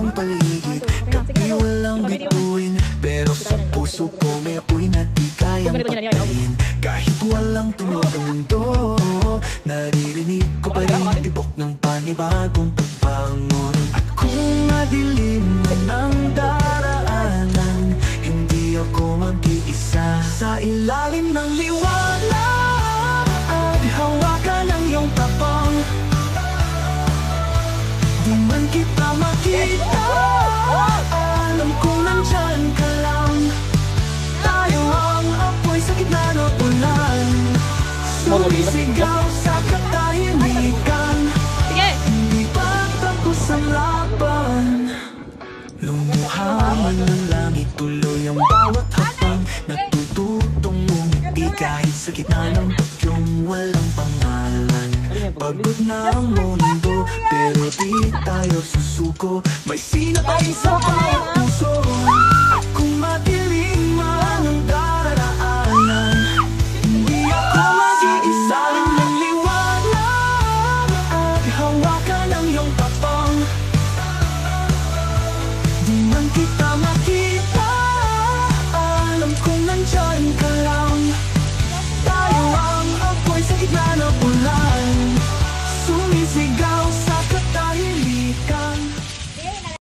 ang paligid, gabi walang bituin, pero sa puso ko may apoy na di kayang patayin. Kahit walang tunog ang mundo, naririnig ko pa rin tibok ng panibagong pagbangon. At kung madilim man ang daraanan, hindi ako mag-iisa. Sa ilalim ng liwanag, hawakan ang iyong tapang. Di man kita makita, alam kong nandyan ka lang. Tayo ang apoy sa gitna ng ulan, sumisigaw sa katahimikan. Hindi pa tapos ang laban. Lumuha man ng langit, tuloy ang bawat hakbang. Natututong ngumiti kahit sa gitna ng bagyong walang pangalan. Pagod na ang mundo, pero di tayo susuko. May sinapay sa bawat